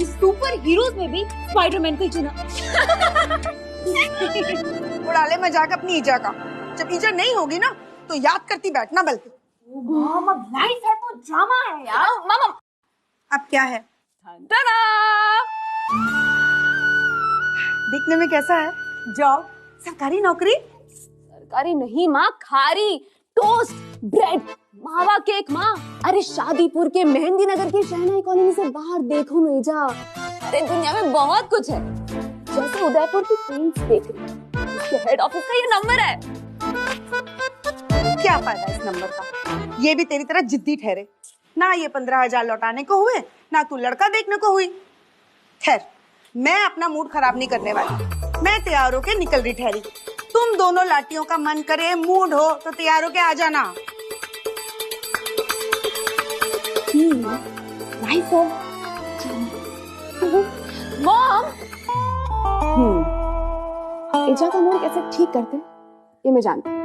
इस super heroes में भी स्पाइडरमैन को ही चुना। उड़ा ले मजाक अपनी ईजा का। जब ईजा नहीं होगी ना तो याद करती बैठना बल्कि। मॉम अब लाइफ है तो ड्रामा है यार। मॉम अब क्या है? टा-डा! दिखने में कैसा है? जॉब? सरकारी नौकरी? सरकारी नहीं माँ, खारी टोस्ट ब्रेड मावा केक माँ। अरे शादीपुर के मेहंदी नगर की शहनाई कॉलोनी से बाहर देखो नईजा, अरे दुनिया में बहुत कुछ है। जैसे उदयपुर की क्वींस बेकरी, उसके हेड ऑफिस का ये नंबर है। क्या फायदा इस नंबर का? ये भी तेरी तरह जिद्दी ठहरे ना। ये 15,000 लौटाने को हुए ना तू लड़का देखने को हुई। खैर, मैं अपना मूड खराब नहीं करने वाली। मैं तैयार होके निकल रही ठहरी। तुम दोनों लाटियों का मन करे, मूड हो तो तैयार होके आ जाना। नाइस है मॉम। ईजा का मूड कैसे ठीक करते हैं ये मैं जानती हूँ।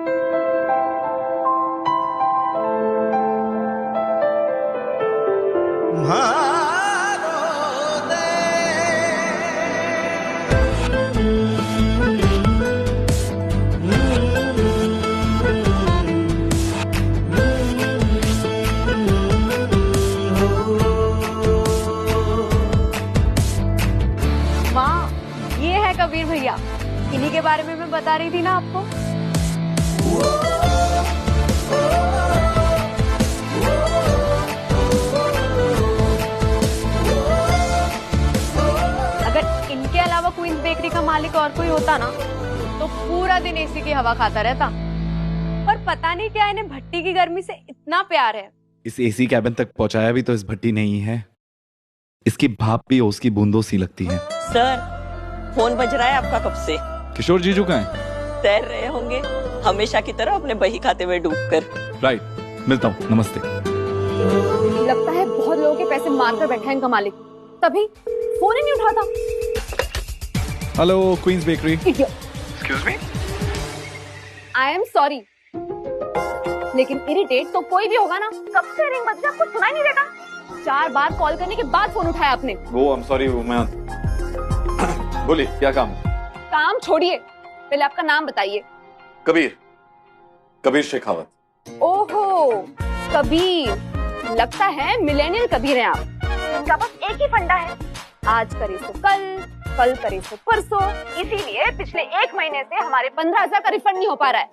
कबीर भैया, इन्हीं के बारे में मैं बता रही थी ना आपको। अगर इनके अलावा क्वींस बेकरी का मालिक और कोई होता ना तो पूरा दिन एसी की हवा खाता रहता। पर पता नहीं क्या इन्हें भट्टी की गर्मी से इतना प्यार है। इस एसी कैबिन तक पहुंचाया भी तो इस भट्टी नहीं है। इसकी भाप भी ओस की बूंदों सी लगती है। सर, फोन बज रहा है आपका कब से? किशोर जीजू कहाँ हैं? तैर रहे होंगे हमेशा की तरह अपने बही खाते में डूबकर। राइट, मिलता हूँ, नमस्ते। लगता है बहुत लोगों के पैसे मारकर बैठा है इनका मालिक, तभी फोन ही नहीं उठाता। Hello Queens Bakery. Excuse me. I am sorry, लेकिन इरिटेट तो कोई भी होगा ना। कब से रिंग बज रहा है, कुछ सुनाई नहीं देता। 4 बार कॉल करने के बाद फोन उठाया आपने। वो आई एम सॉरी, मैं बोलिए क्या काम? काम छोड़िए, पहले आपका नाम बताइए। कबीर शेखावत। ओहो कबीर, लगता है मिलेनियल कबीर हैं आप। इनका बस एक ही फंडा है, आज करे सो कल, कल करे सो परसों। इसीलिए पिछले 1 महीने से हमारे 15,000 का रिफंड नहीं हो पा रहा है।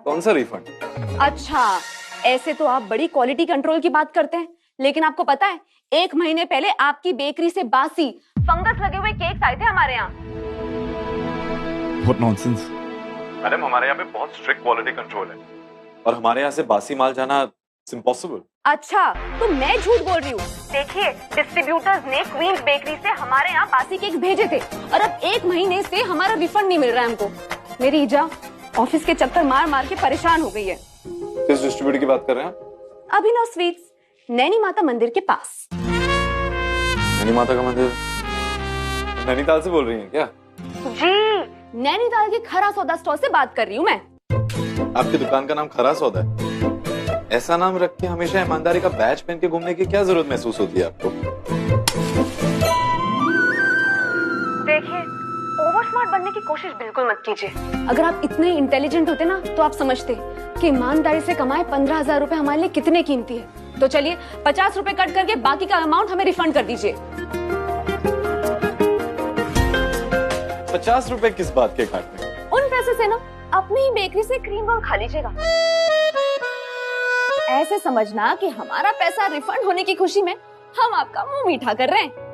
कौन सा रिफंड? अच्छा, ऐसे तो आप बड़ी क्वालिटी कंट्रोल की बात करते हैं, लेकिन आपको पता है 1 महीने पहले आपकी बेकरी से बासी फंगस लगे हुए केक्स आए थे हमारे यहाँ। What nonsense? मैडम, हमारे यहाँ पे बहुत स्ट्रिक्ट क्वालिटी कंट्रोल है और हमारे यहाँ से बासी माल जाना इम्पॉसिबल। अच्छा, तो मैं झूठ बोल रही हूँ। देखिए, डिस्ट्रीब्यूटर्स ने क्वींस बेकरी से हमारे यहाँ बासी केक भेजे थे और अब 1 महीने से हमारा रिफंड नहीं मिल रहा है हमको। मेरी ईजा ऑफिस के चक्कर मार मार के परेशान हो गई है। किस डिस्ट्रीब्यूटर की बात कर रहे हैं? अभिनव स्वीट्स, नैनी माता मंदिर के पास। नैनी माता का मंदिर? नैनीताल से बोल रही हैं क्या? जी, नैनीताल के खरा सौदा स्टोर से बात कर रही हूँ मैं। आपकी दुकान का नाम खरा सौदा है? ऐसा नाम रख के हमेशा ईमानदारी का बैच पहन के घूमने की क्या जरूरत महसूस होती है आपको? देखिए, ओवर स्मार्ट बनने की कोशिश बिल्कुल मत कीजिए। अगर आप इतने इंटेलिजेंट होते ना तो आप समझते कि ईमानदारी से कमाए 15,000 रुपए हमारे लिए कितने कीमती है। तो चलिए 50 रुपए कट करके बाकी का अमाउंट हमें रिफंड कर दीजिए। 50 रुपए किस बात के काटने? उन पैसे से ना अपनी ही बेकरी से क्रीम रोल खा लीजिएगा। ऐसे समझना कि हमारा पैसा रिफंड होने की खुशी में हम आपका मुंह मीठा कर रहे हैं।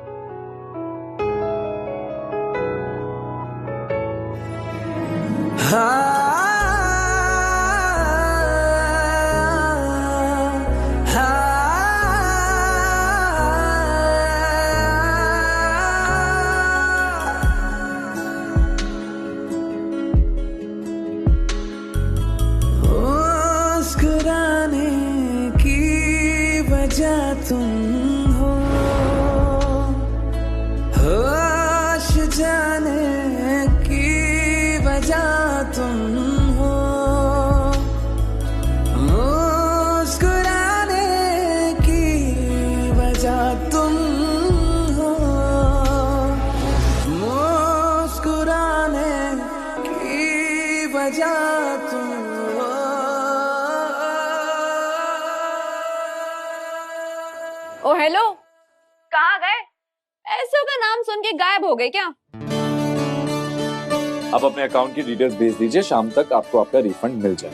मुस्कुराने की वजह तुम हो, होश जाने की वजह तुम सुन के गायब हो गए क्या? आप अपने अकाउंट की डिटेल्स भेज दीजिए, शाम तक आपको आपका रिफंड मिल जाए।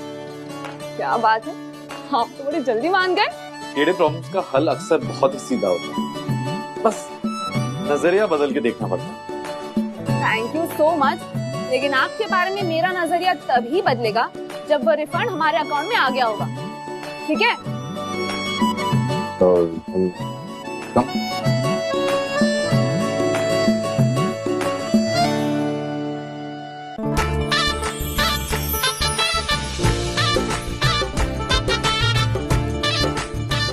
क्या बात है, आप तो बड़े जल्दी मान गए। टेढ़े प्रॉब्लम्स का हल अक्सर बहुत ही सीधा होता है, बस नजरिया बदल के देखना पड़ता है। थैंक यू सो मच, लेकिन आपके बारे में मेरा नजरिया तभी बदलेगा जब वो रिफंड हमारे अकाउंट में आ गया होगा, ठीक है? तो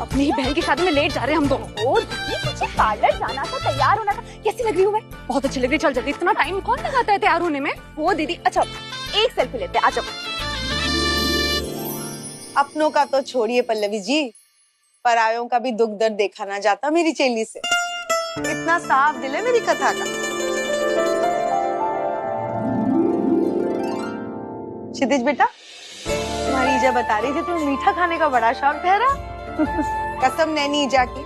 अपनी ही बहन की शादी में लेट जा रहे हैं हम दोनों। ओ दीदी, मुझे पार्लर जाना था, तैयार होना था। कैसी लग रही हूँ मैं? बहुत अच्छी लग रही है। चल जल्दी, इतना टाइम कौन लगाता है तैयार होने में? ओ दीदी, अच्छा एक सेल्फी लेते हैं, आ जाओ। अपनों का तो छोड़िए पल्लवी जी, परायों का भी दुख दर्द देखा ना जाता मेरी चेली से। इतना साफ दिल है मेरी कथा का। क्षितिज बेटा, तुम्हारी ईजा बता रही थी तुम्हें मीठा खाने का बड़ा शौक ठहरा। कसम नैनी ईजा की,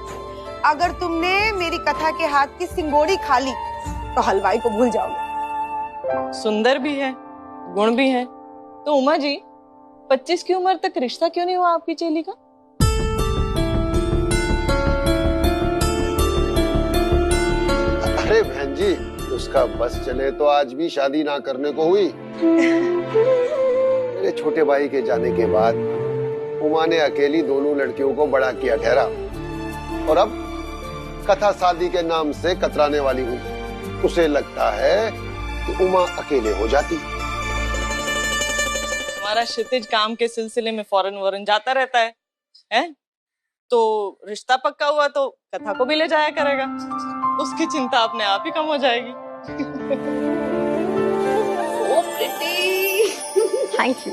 अगर तुमने मेरी कथा के हाथ की सिंगोड़ी खा ली तो हलवाई को भूल जाओगे। सुंदर भी है, गुण भी है। तो उमा जी, 25 की उम्र तक रिश्ता क्यों नहीं हुआ आपकी चेली का? अरे बहन जी, उसका बस चले तो आज भी शादी ना करने को हुई। मेरे छोटे भाई के जाने के बाद उमा ने अकेली दोनों लड़कियों को बड़ा किया ठहरा, और अब कथा शादी के नाम से कतराने वाली हुई। उसे लगता है कि उमा अकेले हो जाती। हमारा क्षितिज काम के सिलसिले में फॉरेन वॉरेन जाता रहता है, हैं? तो रिश्ता पक्का हुआ तो कथा को भी ले जाया करेगा, उसकी चिंता अपने आप ही कम हो जाएगी। Thank you.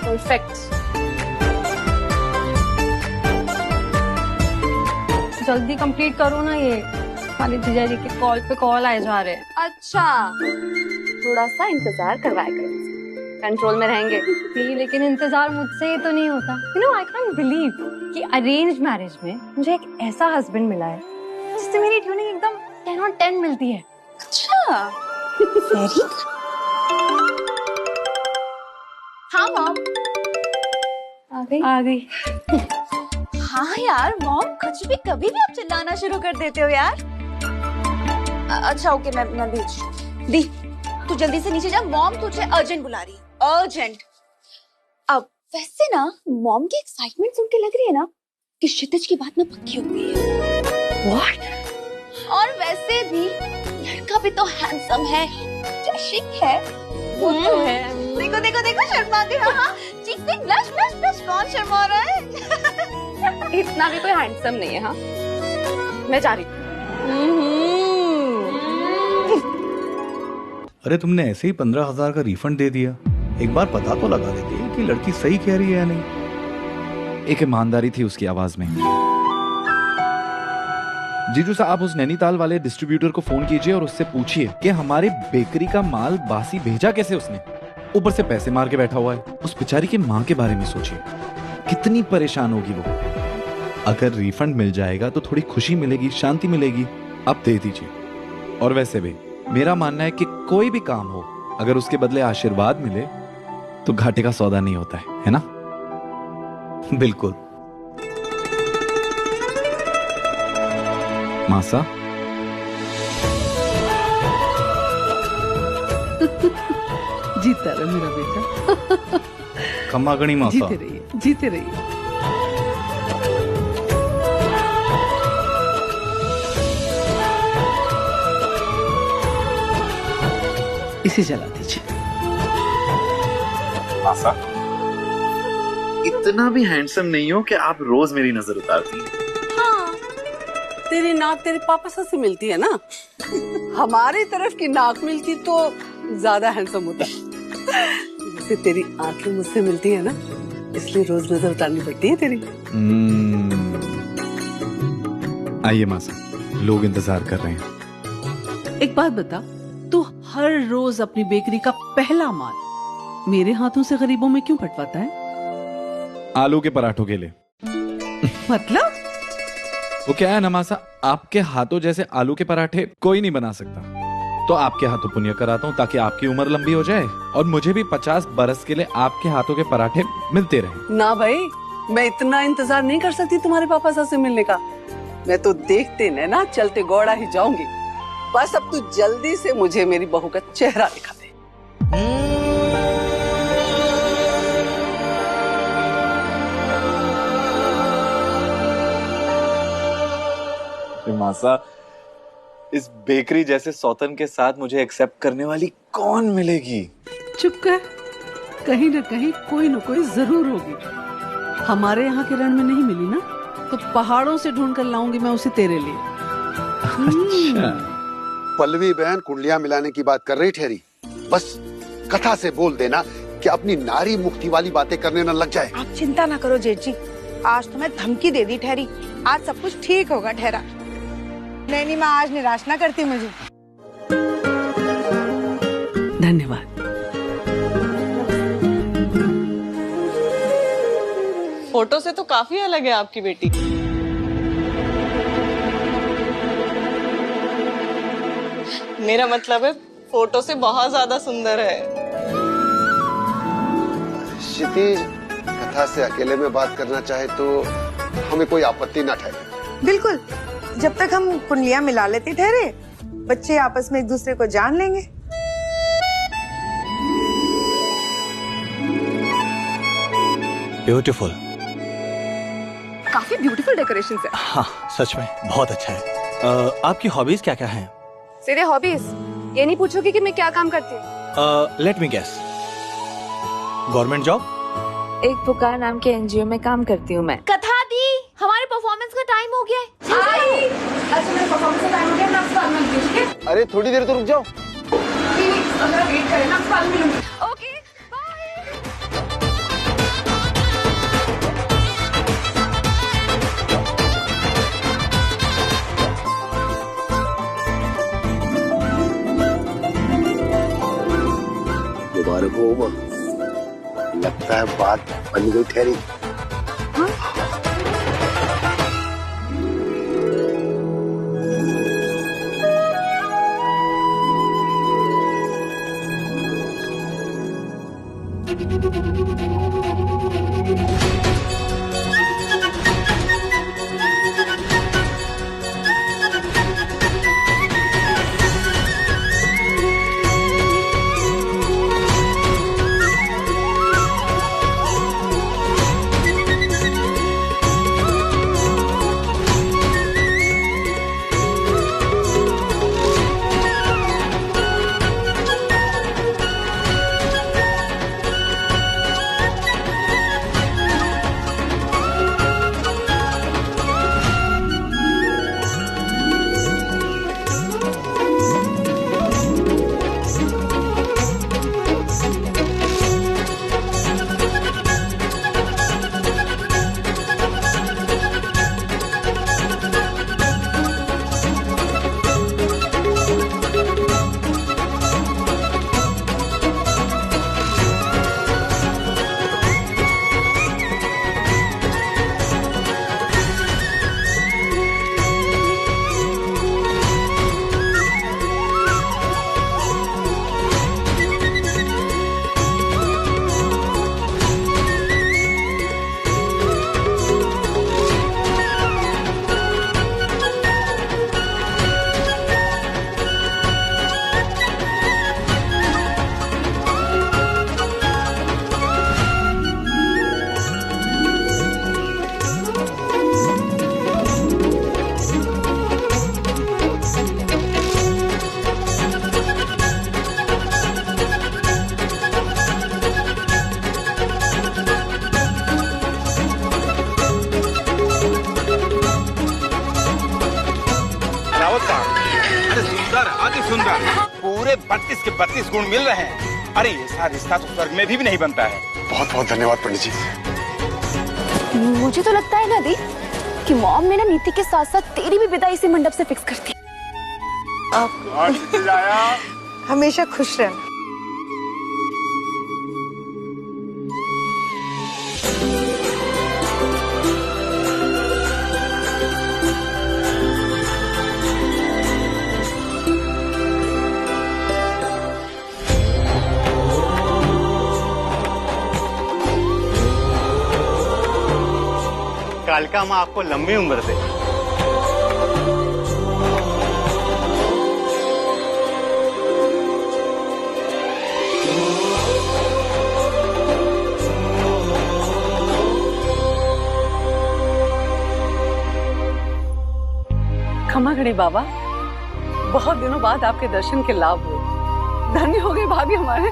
परफेक्ट। जल्दी कंप्लीट करो ना, ये खाली जीजा जी के कॉल पे कॉल आए जा रहे हैं। अच्छा, थोड़ा सा इंतजार करवाया करो, कंट्रोल में रहेंगे। जी, लेकिन इंतजार मुझसे ही तो नहीं होता। You know, I can't believe कि अरेंज मैरिज में मुझे एक ऐसा हस्बैंड मिला है जिससे मेरी ट्यूनिंग एकदम 10 on 10 मिलती है। अच्छा, वेरी। हाँ मॉम, आ गई। हाँ यार मॉम, कुछ भी कभी भी आप चिल्लाना शुरू कर देते हो यार। अच्छा ओके, मैं भेज दी। तू जल्दी से नीचे जा, मॉम तुझे अर्जेंट बुला रही है, अर्जेंट। अब वैसे ना मॉम की एक्साइटमेंट सुन के लग रही है ना कि क्षितिज की बात ना पक्की हो गई है। व्हाट? और वैसे भी लड़का भी तो हैंडसम है, डैशिंग है, वो तो है। देखो देखो देखो, शर्मा गई। हाँ, चीक पे ब्लश ब्लश ब्लश। कौन शर्मा रहा है? इतना भी कोई हैंडसम नहीं है। हाँ, मैं जा रही हूँ। अरे तुमने ऐसे ही 15,000 का रिफंड दे दिया, एक बार पता तो लगा देती कि लड़की सही कह रही है या नहीं। एक ईमानदारी थी उसकी आवाज में। जीजू साहब, आप उस नैनीताल वाले डिस्ट्रीब्यूटर को फोन कीजिए और उससे पूछिए कि हमारे बेकरी का माल बासी भेजा कैसे उसने। ऊपर से पैसे मार के बैठा हुआ है। उस बेचारी की माँ के बारे में सोचिए, कितनी परेशान होगी वो। अगर रिफंड मिल जाएगा तो थोड़ी खुशी मिलेगी, शांति मिलेगी। आप दे दीजिए। और वैसे भी मेरा मानना है कि कोई भी काम हो, अगर उसके बदले आशीर्वाद मिले तो घाटे का सौदा नहीं होता है ना? बिल्कुल। मासा, जीता रहे मेरा बेटा। खम्मा गणी मासा। जीते रहिए, जीते रहिए। इसे जला दीजिए। मासा, इतना भी हैंडसम नहीं हो कि आप रोज मेरी नजर उतारती हैं। हाँ, तेरी नाक तेरे पापा से मिलती है ना। हमारी तरफ की नाक मिलती तो ज्यादा हैंडसम होता। जैसे तेरी आंखें मुझसे मिलती है ना, इसलिए रोज नजर उतारनी पड़ती है तेरी। आइए मासा, लोग इंतजार कर रहे हैं। एक बात बता, तू हर रोज अपनी बेकरी का पहला माल मेरे हाथों से गरीबों में क्यों कटवाता है? आलू के पराठों के लिए। मतलब? वो क्या है नमासा, आपके हाथों जैसे आलू के पराठे कोई नहीं बना सकता, तो आपके हाथों पुण्य कराता हूँ ताकि आपकी उम्र लंबी हो जाए और मुझे भी 50 बरस के लिए आपके हाथों के पराठे मिलते रहे। ना भाई, मैं इतना इंतजार नहीं कर सकती तुम्हारे पापा साहब से मिलने का। मैं तो देखते नैना चलते गौड़ा ही जाऊंगी। बस अब तू जल्दी से मुझे मेरी बहू का चेहरा दिखा दे। मासा, इस बेकरी जैसे सौतन के साथ मुझे एक्सेप्ट करने वाली कौन मिलेगी? चुप कर, कहीं न कहीं कोई न कोई जरूर होगी। हमारे यहाँ के रण में नहीं मिली ना, तो पहाड़ों से ढूंढ कर लाऊंगी मैं उसे तेरे लिए। अच्छा। पल्लवी बहन कुंडलियां मिलाने की बात कर रही ठहरी, बस कथा से बोल देना कि अपनी नारी मुक्ति वाली बातें करने न लग जाए। आप चिंता ना करो जेठ जी, आज तुम्हें धमकी दे दी ठहरी, आज सब कुछ ठीक होगा ठहरा। नैनी माँ आज निराश ना करती मुझे। धन्यवाद। फोटो से तो काफी अलग है आपकी बेटी। मेरा मतलब है फोटो से बहुत ज्यादा सुंदर है। क्षितिज कथा से अकेले में बात करना चाहे तो हमें कोई आपत्ति ना ठहरे। बिल्कुल, जब तक हम कुंडलियां मिला लेते ठहरे, बच्चे आपस में एक दूसरे को जान लेंगे। ब्यूटीफुल। काफी ब्यूटीफुल डेकोरेशन है। हाँ सच में बहुत अच्छा है। आपकी हॉबीज क्या क्या हैं? सीधे हॉबीज? ये नहीं पूछोगे कि मैं क्या काम करती हूँ? Let me guess, government job? एक पुकार नाम के एनजीओ में काम करती हूँ मैं। कथा दी, हमारे परफॉर्मेंस का टाइम हो गया है। अच्छा मेरे परफॉर्मेंस का टाइम हो गया, मैं आपसे बाद में मिलती हूँ, ठीक है? अरे थोड़ी देर तो रुक जाओ। प्लीज अगर वेट करें ना, आपसे बाद में मिलूंगी। Okay bye. मुबारक हो माँ, लगता है बात बन गई ठहरी। सुंदर पूरे 32 के 32 गुण मिल रहे हैं। अरे ऐसा रिश्ता तो स्वर्ग में भी नहीं बनता है। बहुत बहुत धन्यवाद पंडित जी। मुझे तो लगता है ना दी कि मॉम ने ना नीति के साथ साथ तेरी भी विदाई इसी मंडप से फिक्स कर दी। हमेशा खुश रहना। कालिका माँ आपको लंबी उम्र दे। क्षमा करी बाबा, बहुत दिनों बाद आपके दर्शन के लाभ हुए। धन्य हो गए भाभी हमारे।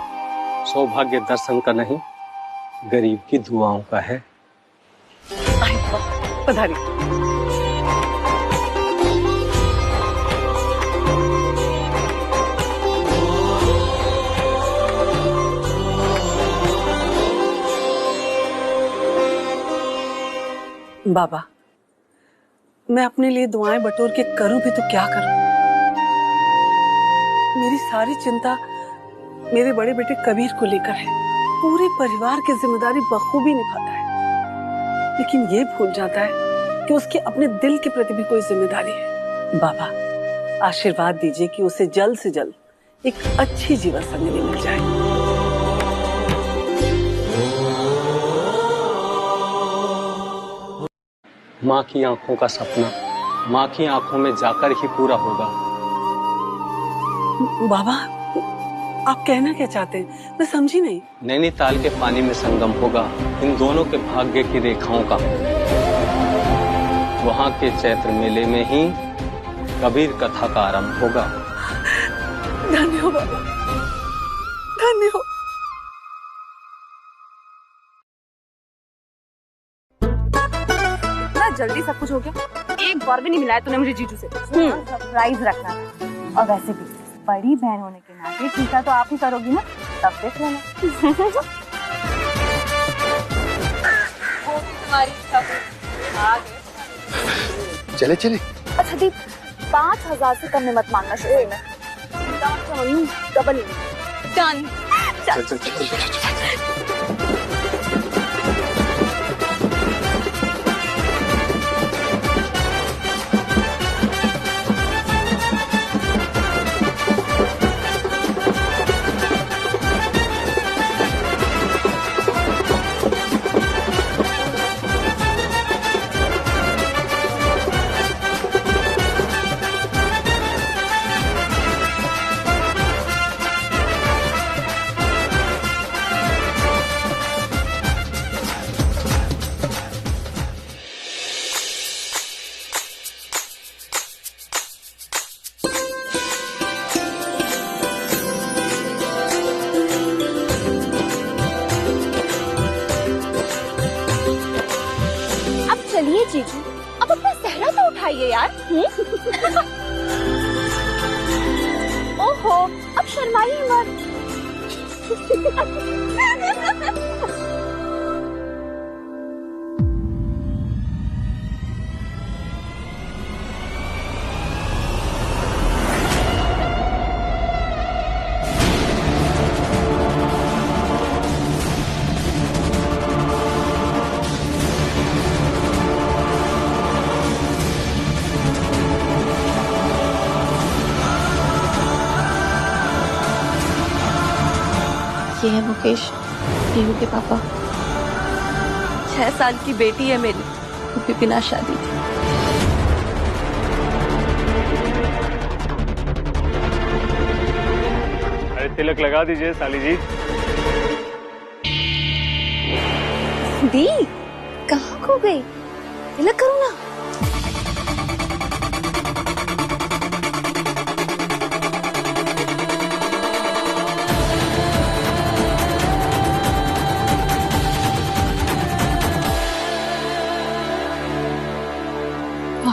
सौभाग्य दर्शन का नहीं, गरीब की दुआओं का है। पधारी। बाबा, मैं अपने लिए दुआएं बटोर के करूं भी तो क्या करूं? मेरी सारी चिंता मेरे बड़े बेटे कबीर को लेकर है। पूरे परिवार की जिम्मेदारी बखूबी निभाता है, लेकिन ये भूल जाता है कि उसके अपने दिल के प्रति भी कोई जिम्मेदारी है। बाबा, आशीर्वाद दीजिए कि उसे जल्द से जल्द एक अच्छी जीवन संगिनी मिल जाए। माँ की आंखों का सपना माँ की आंखों में जाकर ही पूरा होगा। बाबा, आप कहना क्या चाहते हैं? मैं समझी नहीं। नैनीताल के पानी में संगम होगा इन दोनों के भाग्य की रेखाओं का। वहाँ के चैत्र मेले में ही कबीर कथा का आरंभ होगा। धन्य हो बाबा, धन्य हो। जल्दी सब कुछ हो गया, एक बार भी नहीं मिला है तूने मुझे जीजू से। सरप्राइज रखना था, और वैसे भी बड़ी बहन होने के नाते टीका तो आप ही करोगी ना, तब देख लेना। तुम्हारी इच्छा पूरी। आ गए। चले चले। अच्छा दीप, 5,000 से कम में मत मांगना शुरू में। Double done. चल चल चल चल चल। चलिए जीजू, अब अपना सहरा तो उठाइए यार। ओहो, अब शर्माइए मत। ये है मुकेश, टीनू के पापा। 6 साल की बेटी है मेरी, वो भी बिना शादी के। अरे तिलक लगा दीजिए साली जी। दी, कहाँ खो गई? तिलक करो ना।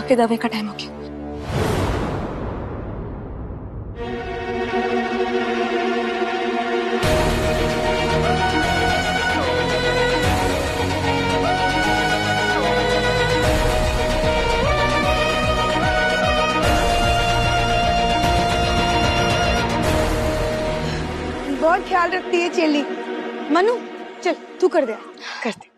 के दवे का टाइम हो गया। बहुत ख्याल रखती है चेली। मनु, चल तू कर दे। करते।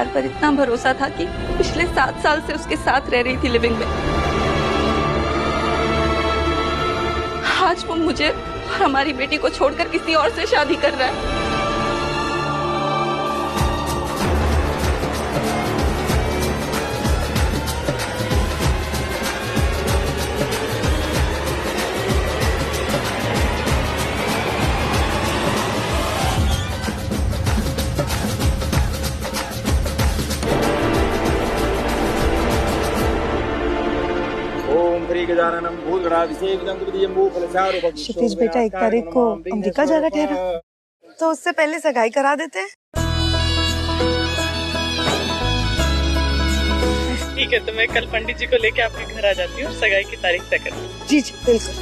प्यार पर इतना भरोसा था कि पिछले 7 साल से उसके साथ रह रही थी लिविंग में। आज वो मुझे और हमारी बेटी को छोड़कर किसी और से शादी कर रहा है। क्षितिज बेटा 1 तारीख को अमेरिका जा रहा ठहरा, तो उससे पहले सगाई करा देते हैं। ठीक है, तो मैं कल पंडित जी को लेके आपके घर आ जाती हूँ और सगाई की तारीख तय करती हूँ। जी जी बिल्कुल।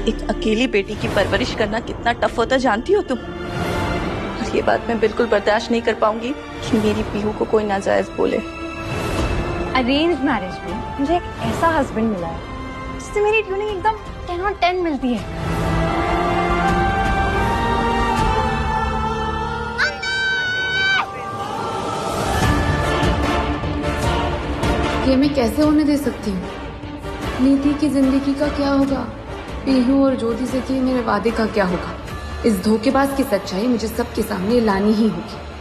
एक अकेली बेटी की परवरिश करना कितना टफ होता जानती हो तुम? और ये बात मैं बिल्कुल बर्दाश्त नहीं कर पाऊंगी कि मेरी पीहू को कोई नाजायज बोले। अरेंज मैरिज में मुझे एक ऐसा हस्बैंड मिला है जिससे मेरी ट्यूनिंग एकदम 10 on 10 मिलती है। ये मैं कैसे होने दे सकती हूँ? नीति की जिंदगी का क्या होगा? पीहू और ज्योति से किए मेरे वादे का क्या होगा? इस धोखेबाज की सच्चाई मुझे सबके सामने लानी ही होगी।